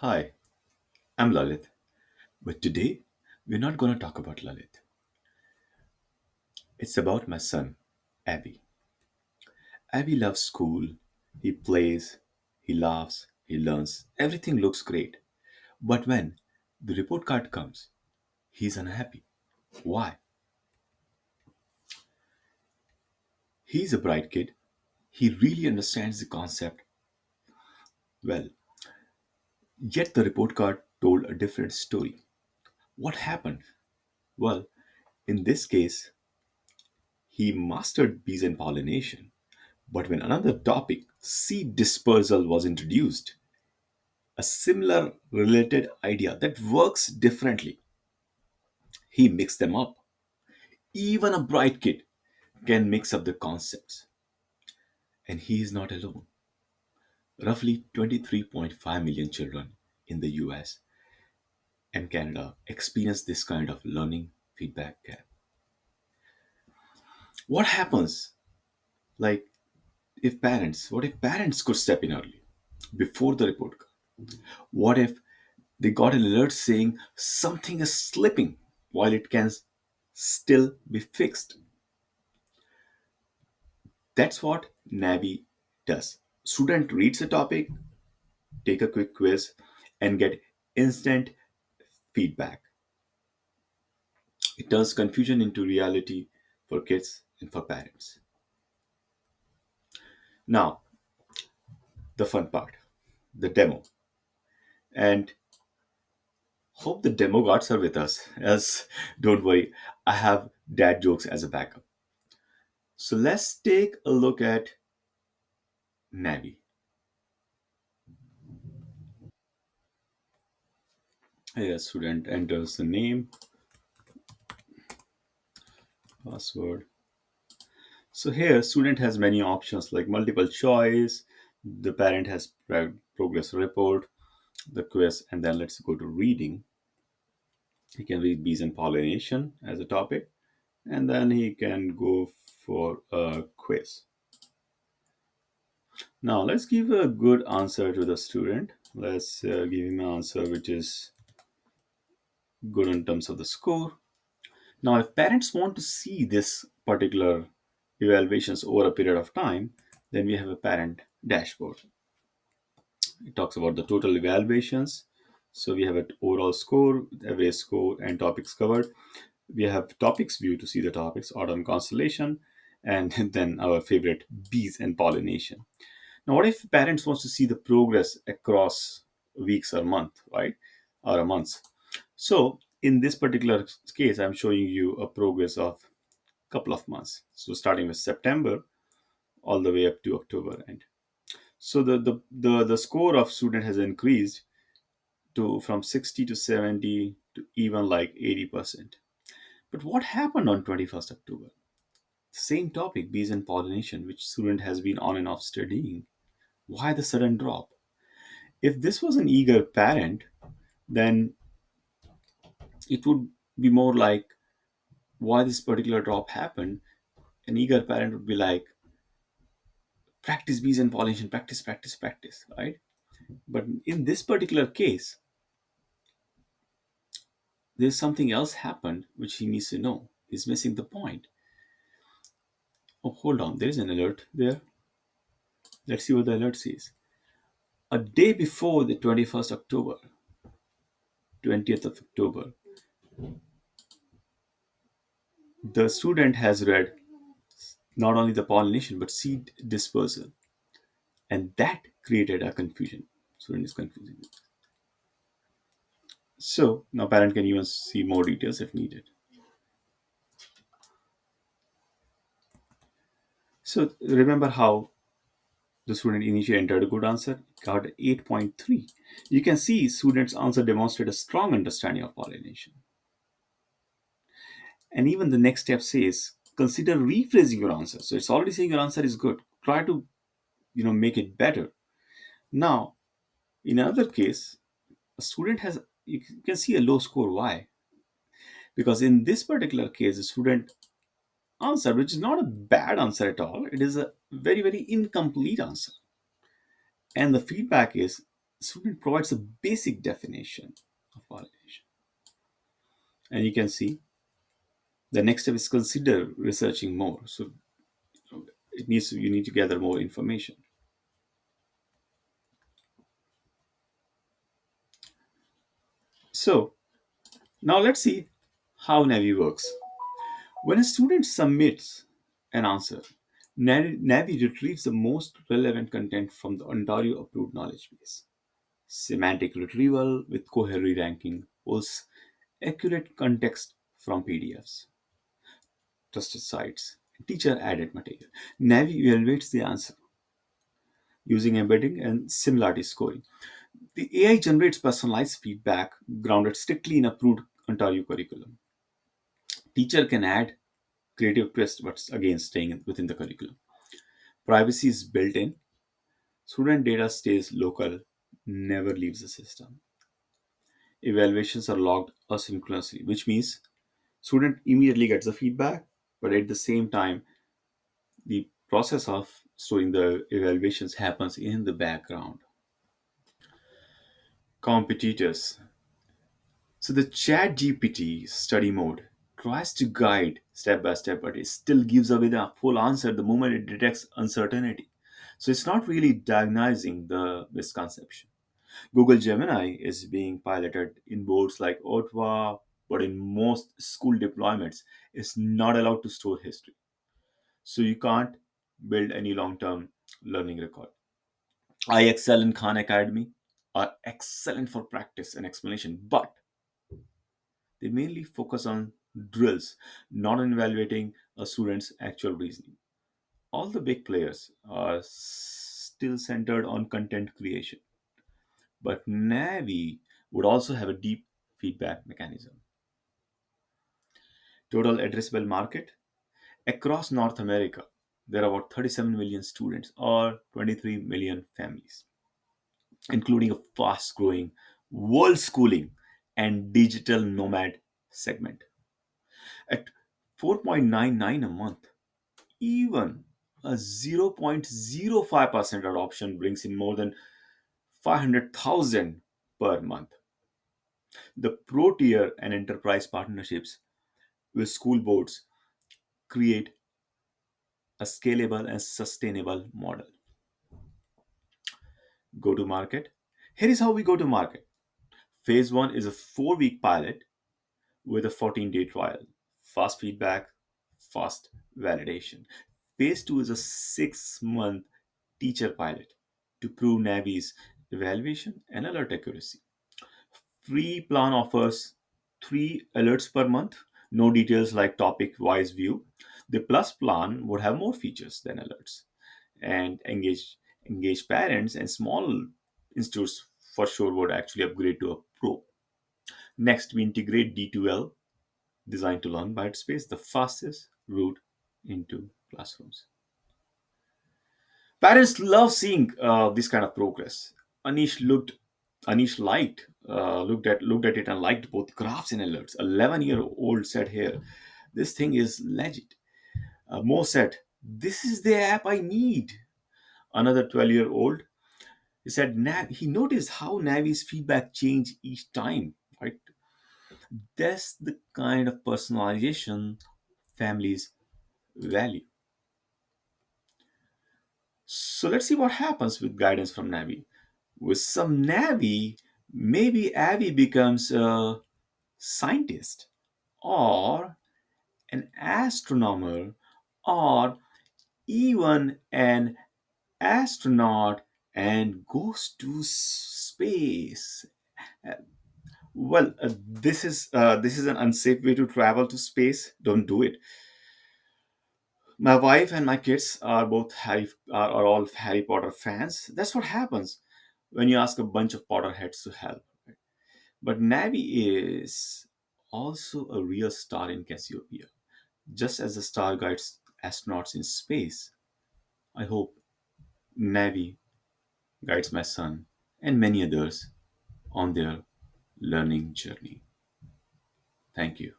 Hi, I'm Lalit, but today we're not going to talk about Lalit. It's about my son, Avi. Avi loves school, he plays, he laughs, he learns, everything looks great. But when the report card comes, he's unhappy. Why? He's a bright kid, he really understands the concept well, yet the report card told a different story. What happened? Well, in this case, he mastered bees and pollination. But when another topic, seed dispersal, was introduced, a similar related idea that works differently, he mixed them up. Even a bright kid can mix up the concepts. And he is not alone. Roughly 23.5 million children in the US and Canada experience this kind of learning feedback gap. What happens? Like, what if parents could step in early before the report card? What if they got an alert saying something is slipping while it can still be fixed? That's what Navi does. Student reads a topic, take a quick quiz, and get instant feedback. It turns confusion into reality for kids and for parents. Now, the fun part, the demo. And hope the demo gods are with us, as don't worry, I have dad jokes as a backup. So let's take a look at Navi. Here, student enters the name, password. So here, student has many options like multiple choice. The parent has progress report, the quiz, and then let's go to reading. He can read bees and pollination as a topic, and then he can go for a quiz. Now let's give a good answer to the student. Let's give him an answer which is good in terms of the score. Now, if parents want to see this particular evaluations over a period of time, then we have a parent dashboard. It talks about the total evaluations. So we have an overall score, average score, and topics covered. We have topics view to see the topics, autumn constellation, and then our favorite bees and pollination. Now, what if parents wants to see the progress across weeks or month, right? Or a month. So in this particular case, I'm showing you a progress of couple of months. So starting with September all the way up to October end. So the score of student has increased to from 60 to 70 to even like 80%. But what happened on 21st October? Same topic, bees and pollination, which student has been on and off studying. Why the sudden drop? If this was an eager parent, then it would be more like why this particular drop happened. An eager parent would be like, practice bees and pollination, practice, practice, practice, right? But in this particular case, there's something else happened which he needs to know. He's missing the point. Oh, hold on, there's an alert there. Let's see what the alert says. A day before the 21st October, 20th of October, the student has read not only the pollination but seed dispersal. And that created a confusion. Student is confusing. So now parent can even see more details if needed. So remember how the student initially entered a good answer, got 8.3. You can see students' answer demonstrate a strong understanding of pollination. And even the next step says, consider rephrasing your answer. So it's already saying your answer is good. Try to, make it better. Now, in another case, a student has, you can see a low score. Why? Because in this particular case, the student answer, which is not a bad answer at all, it is a very, very incomplete answer. And the feedback is Student provides a basic definition of validation. And you can see the next step is consider researching more. So you need to gather more information. So now let's see how Navi works. When a student submits an answer, Navi retrieves the most relevant content from the Ontario approved knowledge base. Semantic retrieval with coherent ranking pulls accurate context from PDFs, trusted sites, teacher added material. Navi evaluates the answer using embedding and similarity scoring. The AI generates personalized feedback grounded strictly in approved Ontario curriculum. Teacher can add creative twist, but again staying within the curriculum. Privacy is built in. Student data stays local, never leaves the system. Evaluations are logged asynchronously, which means student immediately gets the feedback, but at the same time, the process of storing the evaluations happens in the background. Competitors. So the chat GPT study mode tries to guide step by step, but it still gives away the full answer the moment it detects uncertainty. So it's not really diagnosing the misconception. Google Gemini is being piloted in boards like Ottawa, but in most school deployments, it's not allowed to store history. So you can't build any long-term learning record. I excel in Khan Academy are excellent for practice and explanation, but they mainly focus on drills, not on evaluating a student's actual reasoning. All the big players are still centered on content creation, but Navi would also have a deep feedback mechanism. Total addressable market across North America, there are about 37 million students or 23 million families, including a fast growing world schooling and digital nomad segment. At 4.99 a month, even a 0.05% adoption brings in more than 500,000 per month. The pro tier and enterprise partnerships with school boards create a scalable and sustainable model. Go to market. Here is how we go to market. Phase 1 is a 4-week pilot with a 14-day trial. Fast feedback, fast validation. Phase 2 is a 6-month teacher pilot to prove Navi's evaluation and alert accuracy. Free plan offers 3 alerts per month, no details like topic wise view. The plus plan would have more features than alerts and engage parents, and small institutes for sure would actually upgrade to a pro. Next, we integrate D2L, designed to learn Bytespace, the fastest route into classrooms. Parents love seeing this kind of progress. Anish looked at it and liked both graphs and alerts. 11-year-old said here, this thing is legit. Mo said, this is the app I need. Another 12-year-old, he said he noticed how Navi's feedback changed each time. Right, that's the kind of personalization families value. So let's see what happens with guidance from Navi. With some Navi, maybe Abby becomes a scientist or an astronomer or even an astronaut and goes to space. Uh, this is an unsafe way to travel to space. Don't do it. My wife and my kids are are all Harry Potter fans. That's what happens when you ask a bunch of Potterheads to help. But Navi is also a real star in Cassiopeia. Just as the star guides astronauts in space, I hope Navi guides my son and many others on their learning journey. Thank you.